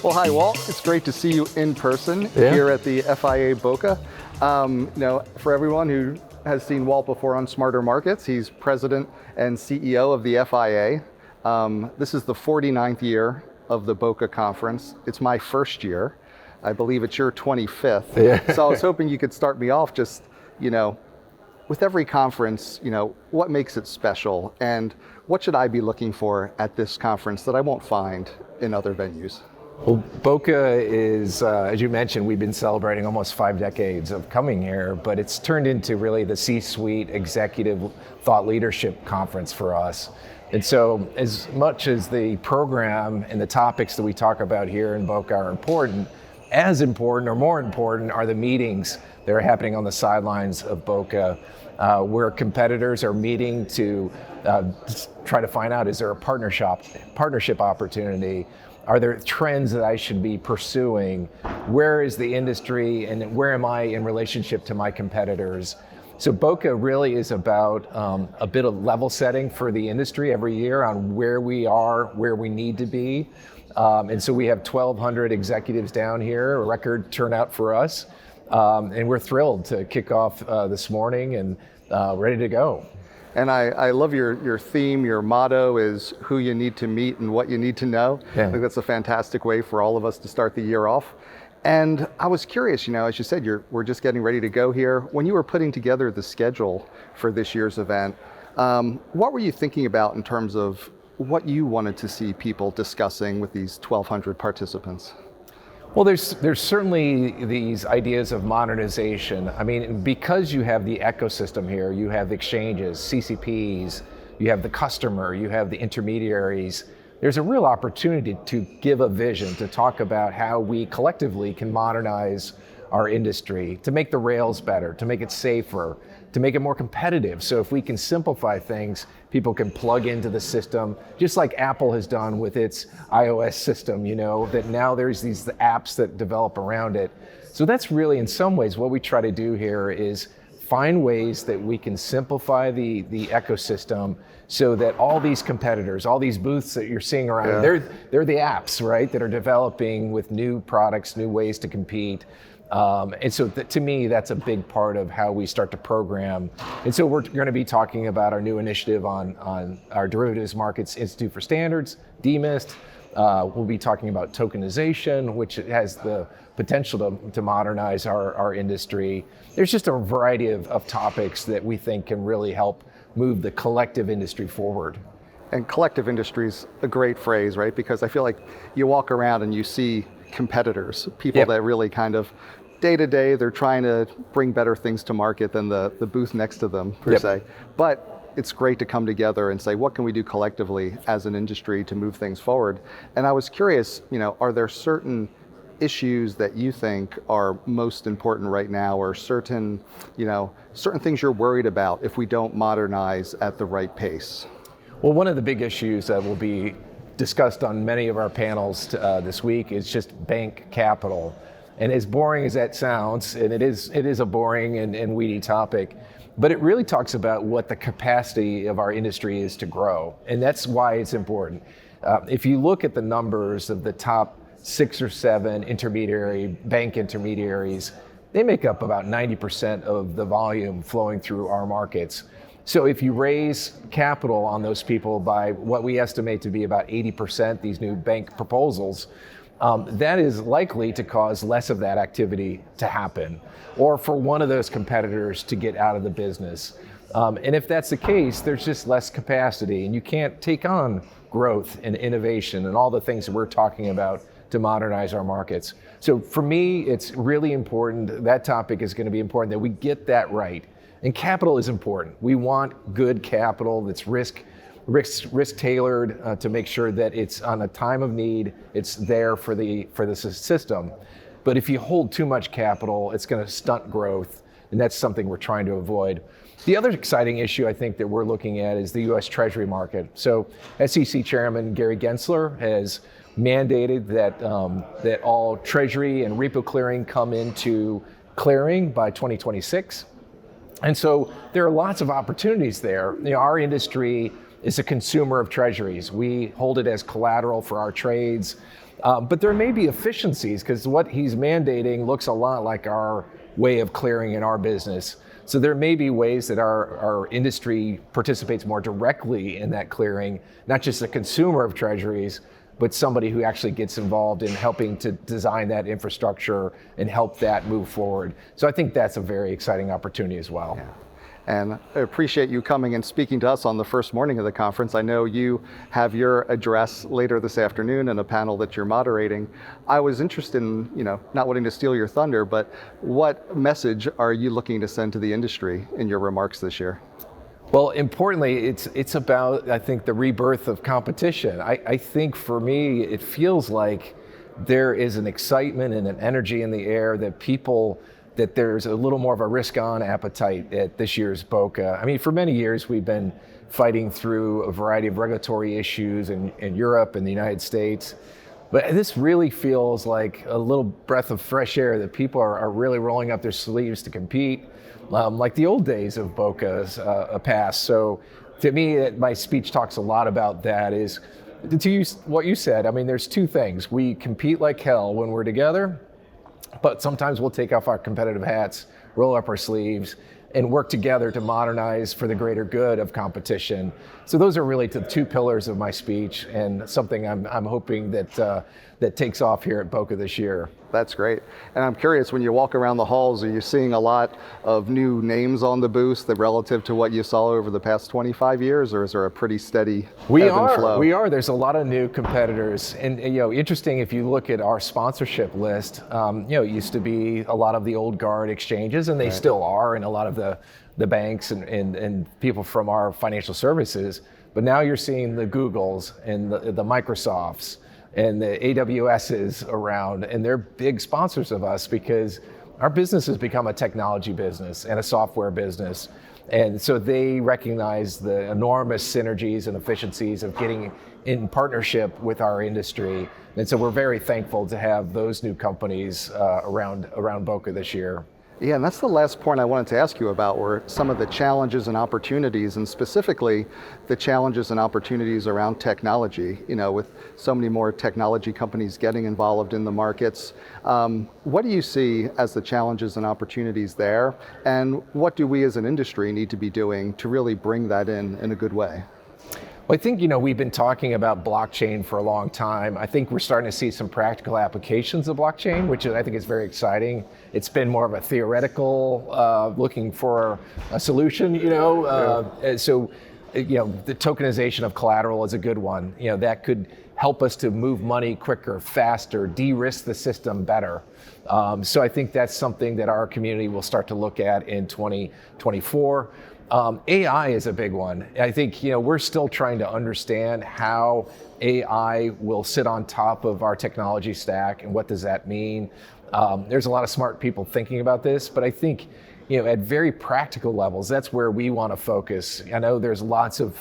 Well, hi, Walt. It's great to see you in person here at the FIA Boca. For everyone who has seen Walt before on Smarter Markets, he's president and CEO of the FIA. This is the 49th year of the Boca Conference. It's my first year. I believe it's your 25th. Yeah. So I was hoping you could start me off just, with every conference, what makes it special and what should I be looking for at this conference that I won't find in other venues? Well, Boca is, as you mentioned, we've been celebrating almost 5 decades of coming here, but it's turned into really the C-suite executive thought leadership conference for us. And so as much as the program and the topics that we talk about here in Boca are important, as important or more important are the meetings that are happening on the sidelines of Boca, where competitors are meeting to try to find out, is there a partnership opportunity? Are there trends that I should be pursuing? Where is the industry and where am I in relationship to my competitors? So Boca really is about a bit of level setting for the industry every year on where we are, where we need to be. And so we have 1,200 executives down here, a record turnout for us. And we're thrilled to kick off this morning and ready to go. And I love your theme. Your motto is who you need to meet and what you need to know. Yeah. I think that's a fantastic way for all of us to start the year off. And I was curious, as you said, we're just getting ready to go here. When you were putting together the schedule for this year's event, what were you thinking about in terms of what you wanted to see people discussing with these 1,200 participants? Well, there's certainly these ideas of modernization. I mean, because you have the ecosystem here, you have the exchanges, CCPs, you have the customer, you have the intermediaries. There's a real opportunity to give a vision, to talk about how we collectively can modernize our industry, to make the rails better, to make it safer, to make it more competitive. So if we can simplify things, people can plug into the system, just like Apple has done with its iOS system, that now there's these apps that develop around it. So that's really, in some ways, what we try to do here is find ways that we can simplify the ecosystem so that all these competitors, all these booths that you're seeing around, they're the apps, right, that are developing with new products, new ways to compete. And so to me, that's a big part of how we start to program. And so we're going to be talking about our new initiative on our Derivatives Markets Institute for Standards, DMIST. We'll be talking about tokenization, which has the potential to modernize our industry. There's just a variety of topics that we think can really help move the collective industry forward. And collective industry is a great phrase, right? Because I feel like you walk around and you see competitors, people that really kind of day to day, they're trying to bring better things to market than the booth next to them, per se. But it's great to come together and say, what can we do collectively as an industry to move things forward? And I was curious, are there certain issues that you think are most important right now, or certain things you're worried about if we don't modernize at the right pace? Well, one of the big issues that will be discussed on many of our panels this week is just bank capital. And as boring as that sounds, and it is a boring and weedy topic, but it really talks about what the capacity of our industry is to grow. And that's why it's important. If you look at the numbers of the top 6 or 7 bank intermediaries, they make up about 90% of the volume flowing through our markets. So if you raise capital on those people by what we estimate to be about 80%, these new bank proposals, that is likely to cause less of that activity to happen, or for one of those competitors to get out of the business. And if that's the case, there's just less capacity, and you can't take on growth and innovation and all the things that we're talking about to modernize our markets. So for me, it's really important. That topic is going to be important that we get that right. And capital is important. We want good capital that's risk tailored to make sure that it's on a time of need, it's there for the system. But if you hold too much capital, it's going to stunt growth, and that's something we're trying to avoid. The other exciting issue I think that we're looking at is the U.S. Treasury market. So SEC Chairman Gary Gensler has mandated that all Treasury and repo clearing come into clearing by 2026. And so there are lots of opportunities there. Our industry is a consumer of treasuries. We hold it as collateral for our trades. But there may be efficiencies because what he's mandating looks a lot like our way of clearing in our business. So there may be ways that our industry participates more directly in that clearing, not just a consumer of treasuries, but somebody who actually gets involved in helping to design that infrastructure and help that move forward. So I think that's a very exciting opportunity as well. Yeah. And I appreciate you coming and speaking to us on the first morning of the conference. I know you have your address later this afternoon and a panel that you're moderating. I was interested in, not wanting to steal your thunder, but what message are you looking to send to the industry in your remarks this year? Well, importantly, it's about, I think, the rebirth of competition. I think for me, it feels like there is an excitement and an energy in the air that there's a little more of a risk-on appetite at this year's BOCA. I mean, for many years, we've been fighting through a variety of regulatory issues in Europe and the United States. But this really feels like a little breath of fresh air that people are really rolling up their sleeves to compete, like the old days of BOCA's past. So to me, my speech talks a lot about that is, to use what you said, I mean, there's two things. We compete like hell when we're together, but sometimes we'll take off our competitive hats, roll up our sleeves, and work together to modernize for the greater good of competition. So those are really the two pillars of my speech, and something I'm hoping that takes off here at BOCA this year. That's great. And I'm curious, when you walk around the halls, are you seeing a lot of new names on the booth that relative to what you saw over the past 25 years, or is there a pretty steady ebb and flow? We are. There's a lot of new competitors. And interesting, if you look at our sponsorship list, it used to be a lot of the old guard exchanges, and they still are, and a lot of the banks and people from our financial services. But now you're seeing the Googles and the Microsofts and the AWSs around, and they're big sponsors of us because our business has become a technology business and a software business. And so they recognize the enormous synergies and efficiencies of getting in partnership with our industry. And so we're very thankful to have those new companies around BOCA this year. Yeah, and that's the last point I wanted to ask you about, were some of the challenges and opportunities, and specifically the challenges and opportunities around technology, with so many more technology companies getting involved in the markets. What do you see as the challenges and opportunities there? And what do we as an industry need to be doing to really bring that in a good way? Well, I think, we've been talking about blockchain for a long time. I think we're starting to see some practical applications of blockchain, which I think is very exciting. It's been more of a theoretical, looking for a solution, So, the tokenization of collateral is a good one. That could help us to move money quicker, faster, de-risk the system better. So I think that's something that our community will start to look at in 2024. AI is a big one. I think we're still trying to understand how AI will sit on top of our technology stack and what does that mean. There's a lot of smart people thinking about this, but I think at very practical levels, that's where we want to focus. I know there's lots of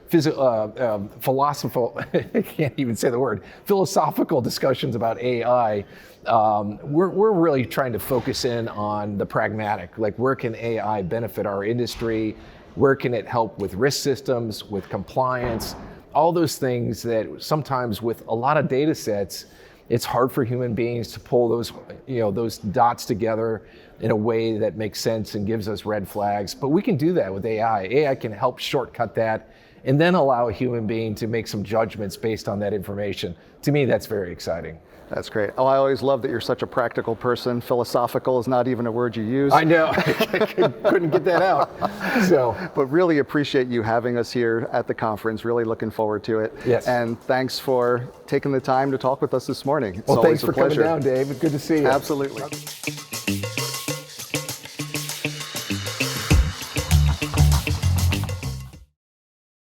philosophical, I can't even say the word, philosophical discussions about AI. We're really trying to focus in on the pragmatic, like where can AI benefit our industry? Where can it help with risk systems, with compliance? All those things that sometimes with a lot of data sets, it's hard for human beings to pull those dots together in a way that makes sense and gives us red flags. But we can do that with AI. AI can help shortcut that and then allow a human being to make some judgments based on that information. To me, that's very exciting. That's great. Oh, I always love that you're such a practical person. Philosophical is not even a word you use. I know. Couldn't get that out. But really appreciate you having us here at the conference. Really looking forward to it. Yes. And thanks for taking the time to talk with us this morning. It's well, always thanks for a pleasure. coming down, Dave. Good to see you. Absolutely.